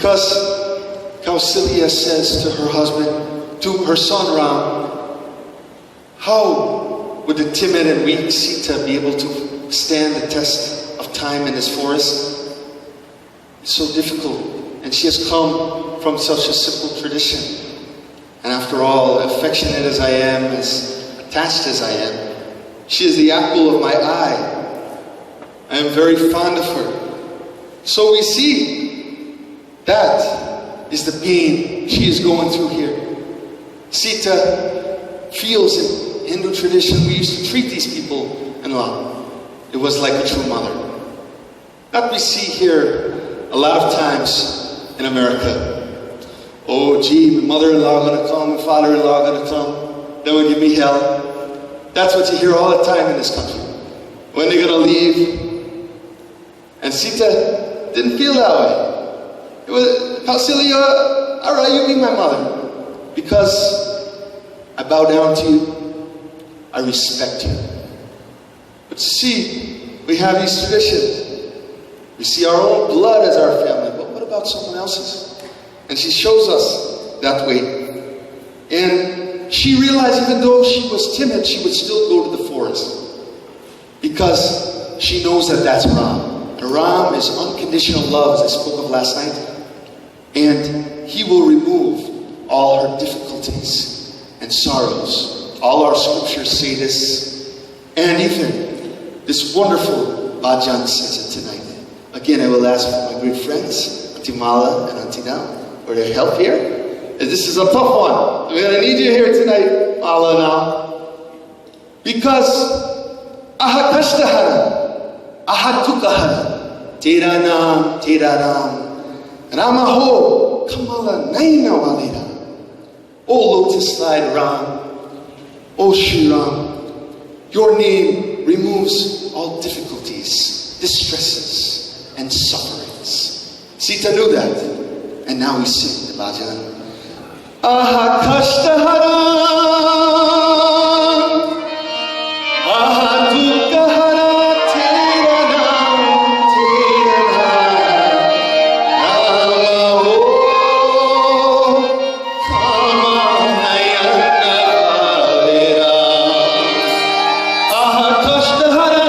Because Kausalya says to her husband, to her son Ram, how would the timid and weak Sita be able to stand the test of time in this forest? It's so difficult. And she has come from such a simple tradition. And after all, affectionate as I am, as attached as I am, she is the apple of my eye. I am very fond of her. So we see that is the pain she is going through here. Sita feels in Hindu tradition, we used to treat these people in love. It was like a true mother. That we see here a lot of times in America. Oh gee, my mother-in-law gonna come, my father-in-law gonna come, they will give me hell. That's what you hear all the time in this country. When they're gonna leave. And Sita didn't feel that way. It was, Kausalya, alright, you be my mother. Because I bow down to you, I respect you. But see, we have these traditions. We see our own blood as our family, but what about someone else's? And she shows us that way. And she realized even though she was timid, she would still go to the forest. Because she knows that that's Ram. And Ram is unconditional love, as I spoke of last night. And he will remove all her difficulties and sorrows. All our scriptures say this. And even this wonderful bhajan says it tonight. Again, I will ask for my great friends, Auntie Mala and Auntie Dam, for their help here. This is a tough one. We're going to need you here tonight, Mala now. Because aha kashtahara, aha tukahara, tera naam, Rama ho, kamala naina walera. O lotus-eyed Ram, O Shri Ram, your name removes all difficulties, distresses, and sufferings. Sita knew that. And now we sing the bhajan. Aha kashtahara, aha dukahara, tera naam, Rama ho, kama nayana valera. Aha kashtahara,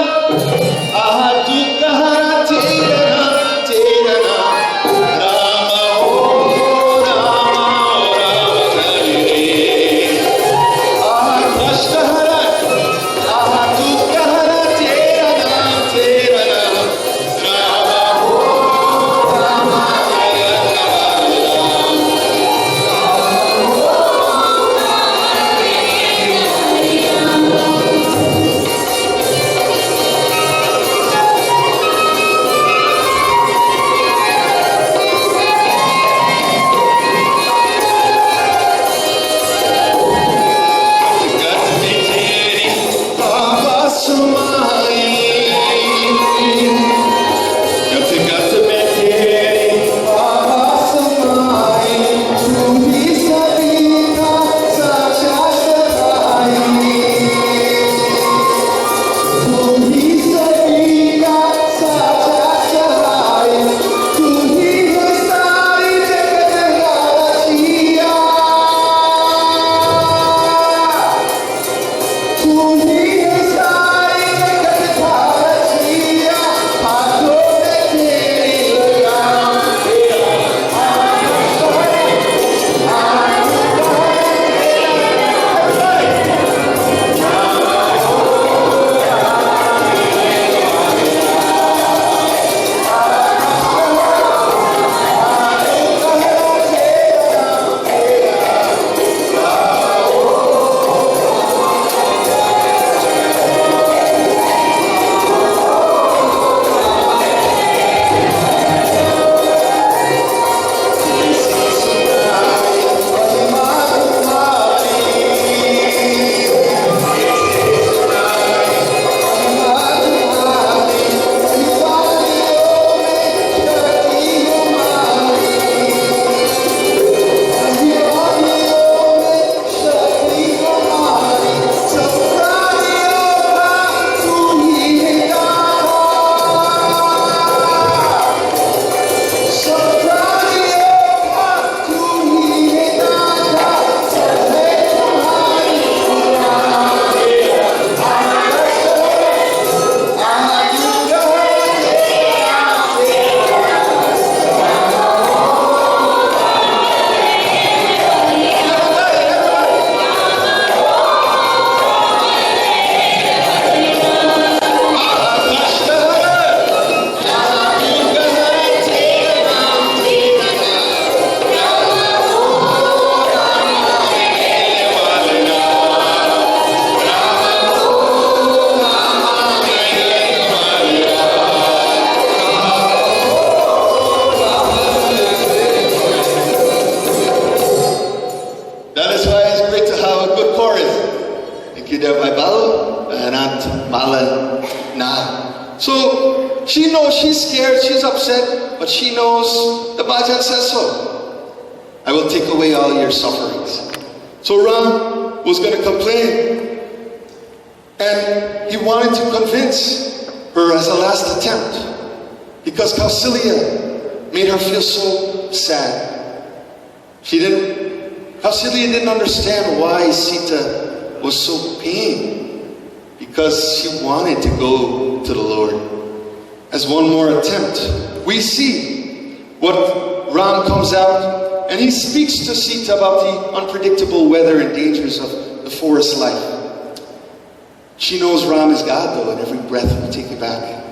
aha dukahara, tera naam, Rama ho, Rama. That is why it's great to have a good chorus. Ikida Baibalo and at Mala Na. So she knows she's scared, she's upset, but she knows the Bhajan says so. I will take away all your sufferings. So Ram was going to complain. And he wanted to convince her as a last attempt. Because Kausalya made her feel so sad. Kausalya didn't understand why Sita was so pained. Because she wanted to go to the Lord. As one more attempt, we see what Ram comes out and he speaks to Sita about the unpredictable weather and dangers of the forest life. She knows Ram is God though, and every breath will take you back.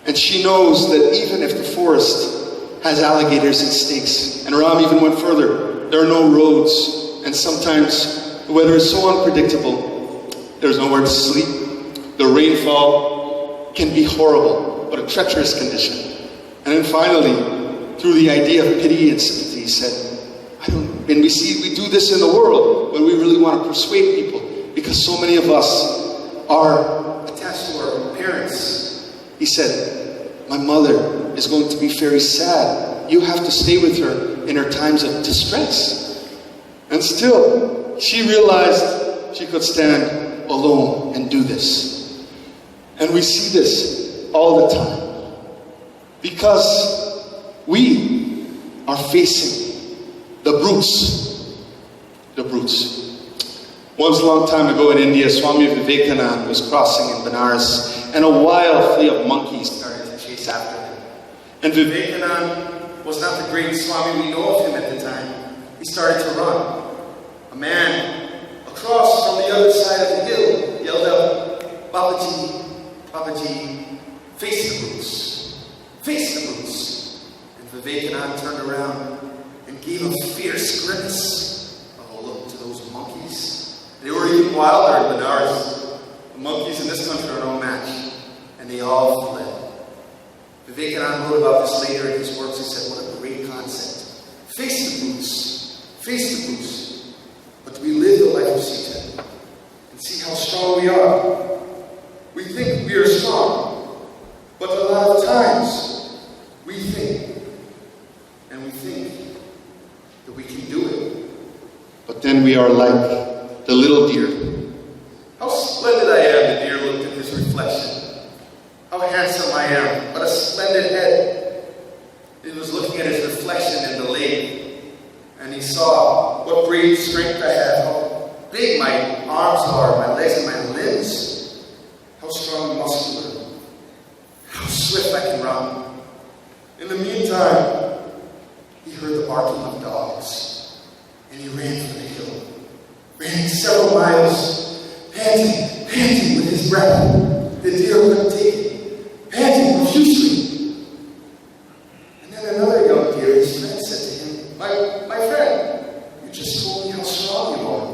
And she knows that even if the forest has alligators and snakes, and Ram even went further, there are no roads, and sometimes the weather is so unpredictable, there's nowhere to sleep. The rainfall can be horrible, but a treacherous condition. And then finally, through the idea of pity and sympathy, he said, and we do this in the world when we really want to persuade people, because so many of us are attached to our parents. He said, my mother is going to be very sad. You have to stay with her in her times of distress. And still, she realized she could stand alone and do this. And we see this all the time. Because we are facing the brutes. The brutes. Once a long time ago in India, Swami Vivekananda was crossing in Benares, and a wild fleet of monkeys started to chase after him. And Vivekananda was not the great Swami we know of him at the time. He started to run. A man across from the other side of the hill yelled out, Babaji, Babaji, face the brutes, face the brutes. And Vivekananda turned around and gave a fierce grimace of a look to those monkeys. They were even wilder in Benares. The monkeys in this country are no match. And they all fled. Vivekananda wrote about this later in his works. He said, what a great concept. Face the brutes. Face the brutes. But we live the life of Sita. And see how strong we are. We think we are strong. But a lot of times, we think. And we think that we can do it. But then we are like the little deer. How splendid I am, the deer looked at his reflection. How handsome I am, what a splendid head. He was looking at his reflection in the lake, and he saw what great strength I have, how big my arms are, my legs and my limbs, how strong and muscular, how swift I can run. In the meantime, he heard the barking of dogs, and he ran for the hill. Ran several miles, panting with his breath. The deer couldn't take it, panting profusely. And then another young deer, his friend, said to him, my friend, you just told me how strong you are.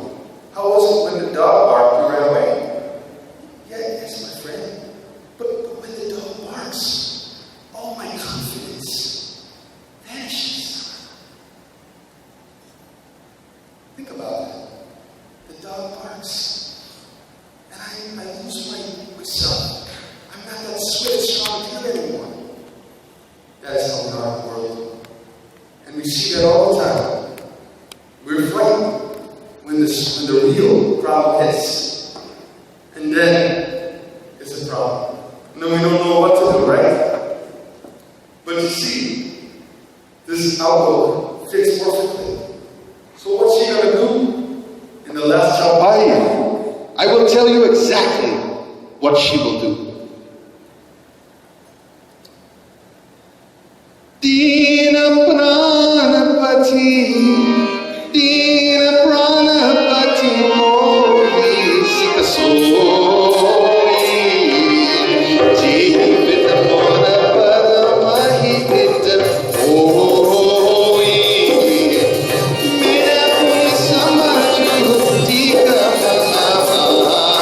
How was it when the dog barked, you ran away? Yes, my friend. But when the dog barks, all my confidence vanishes. Think about it. The dog barks, and I lose myself. I'm not that swift, strong deer anymore. That is how we are in the world. And we see that all the time. We're frightened when the real problem hits. And then it's a problem. And then we don't know what to do, right? But you see, this outlook fits perfectly. So what's she going to do? In the last chapter, I will tell you exactly what she will do. Dina pranapati, Dina pranapati mori sikasoi, Jivita mona paramahitita oi, Mera puni samaju tika manavai.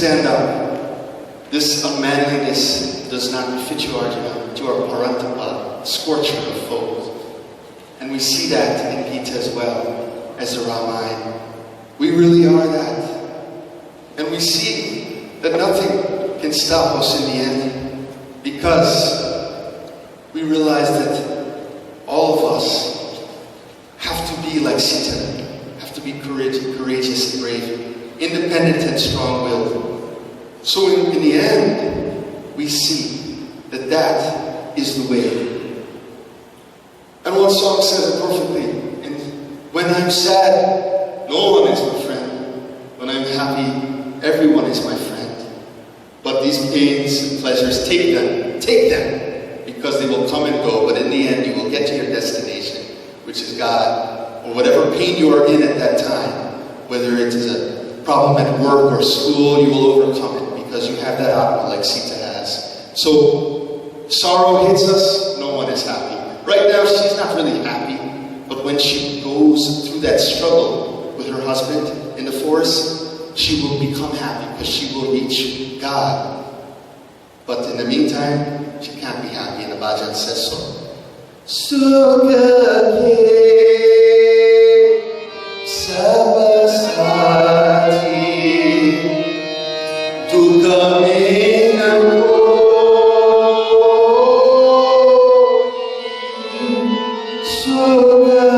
stand up. This unmanliness does not befit you, Arjuna, to our parantapa, scorcher of foes. And we see that in Gita as well as the Ramayan. We really are that. And we see that nothing can stop us in the end, because we realize that all of us have to be like Sita, have to be courageous and brave, independent and strong-willed. So in the end, we see that that is the way. And one song says it perfectly. And when I'm sad, no one is my friend. When I'm happy, everyone is my friend. But these pains and pleasures, take them, because they will come and go. But in the end, you will get to your destination, which is God. Or whatever pain you are in at that time, whether it is a problem at work or school, you will overcome it, because you have that Atma like Sita has. So sorrow hits us, no one is happy. Right now, she's not really happy, but when she goes through that struggle with her husband in the forest, she will become happy, because she will reach God. But in the meantime, she can't be happy, and the bhajan says so. Sukha Sabasati Dukha Mena Sukha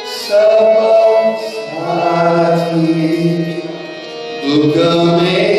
Sabasati Dukha Mena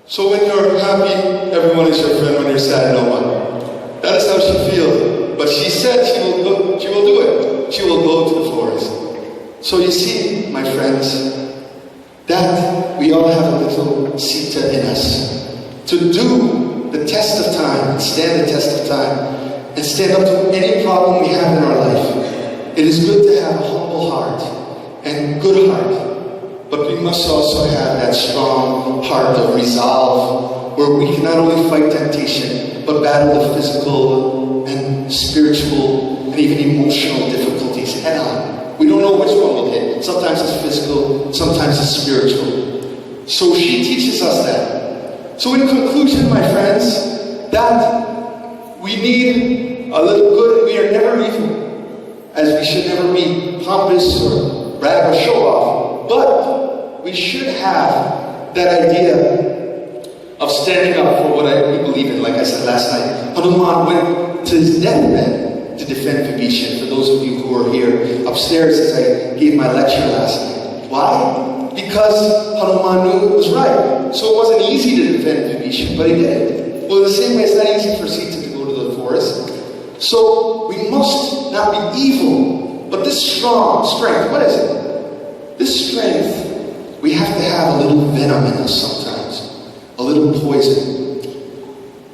So when you're happy, everyone is your friend. When you're sad, no one. That is how she feels. But she said she will do it. She will go to the forest. So you see, my friends, that we all have a little Sita in us to do the test of time, and stand the test of time, and stand up to any problem we have in our life. It is good to have a humble heart and good heart, but we must also have that strong heart of resolve, where we can not only fight temptation, but battle the physical and spiritual and even emotional difficulties head on. We don't know which one will hit. Sometimes it's physical, sometimes it's spiritual. So she teaches us that. So in conclusion, my friends, that we need a little good, and we are never evil, as we should never be pompous or brag or show off. But we should have that idea of standing up for what we believe in. Like I said last night, Hanuman went to his deathbed to defend Vibhishan. For those of you who are here upstairs, as I gave my lecture last night. Why? Because Hanuman knew it was right. So it wasn't easy to defend Vibhishan, but he did. Well, in the same way, it's not easy for Sita to go to the forest. So we must not be evil, but this strong strength, what is it? This strength, we have to have a little venom in us sometimes, a little poison.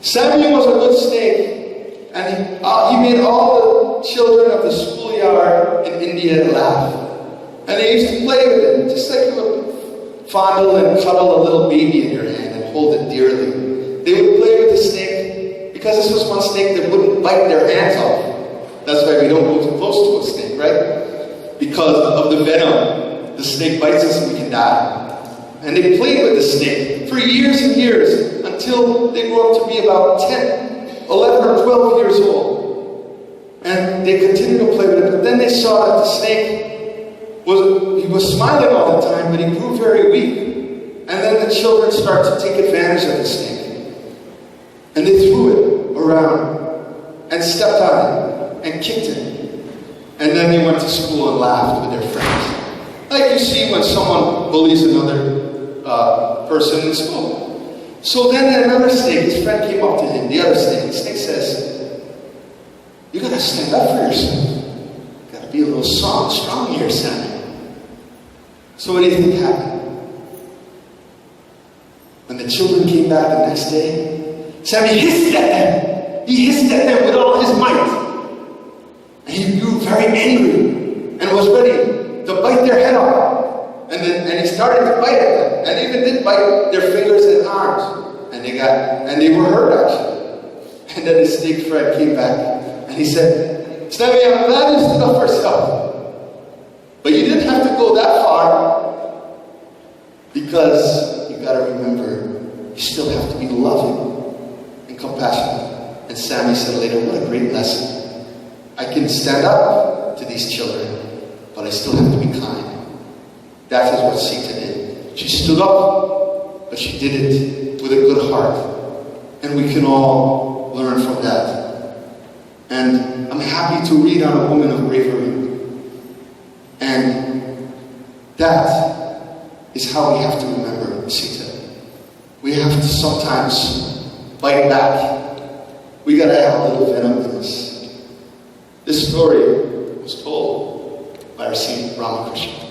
Samuel was a good snake, and he made all the children of the schoolyard in India laugh. And they used to play with it, just like you would fondle and cuddle a little baby in your hand and hold it dearly. They would play with the snake, because this was one snake that wouldn't bite their hands off. That's why we don't go too close to a snake, right? Because of the venom. The snake bites us and we can die. And they played with the snake for years and years, until they grew up to be about 10, 11 or 12 years old. And they continued to play with it, but then they saw that the snake was smiling all the time, but he grew very weak. And then the children started to take advantage of the snake. And they threw it around and stepped on it and kicked it. And then they went to school and laughed with their friends. Like you see when someone bullies another person in school. So then another snake, his friend came up to him, the other snake. The snake says, "You gotta stand up for yourself. You gotta be a little strong here, Sammy." So what do you think happened? When the children came back the next day, Sammy hissed at them. He hissed at them with all his might. And he grew very angry and was ready to bite their head off. And he started to bite at them. And even did bite their fingers and arms. And they were hurt actually. And then his snake friend came back and he said, "Sammy, I'm glad you stood up for yourself. But you didn't have to go that far, because you got to remember, you still have to be loving and compassionate." And Sammy said later, "What a great lesson. I can stand up to these children, but I still have to be kind." That is what Sita did. She stood up, but she did it with a good heart. And we can all learn from that. And I'm happy to read on a woman of bravery. And that is how we have to remember Sita. We have to sometimes bite back. We gotta have a little venom in us. This story was told by our saint Ramakrishna.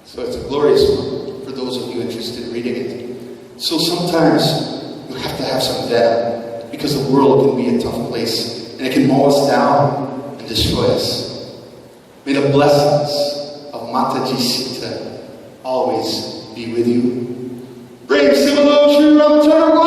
So it's a glorious one for those of you interested in reading it. So sometimes you have to have some venom, because the world can be a tough place and it can mow us down and destroy us. May the blessings of Mataji Sita always be with you. Brave Simalo Sri Ramachandra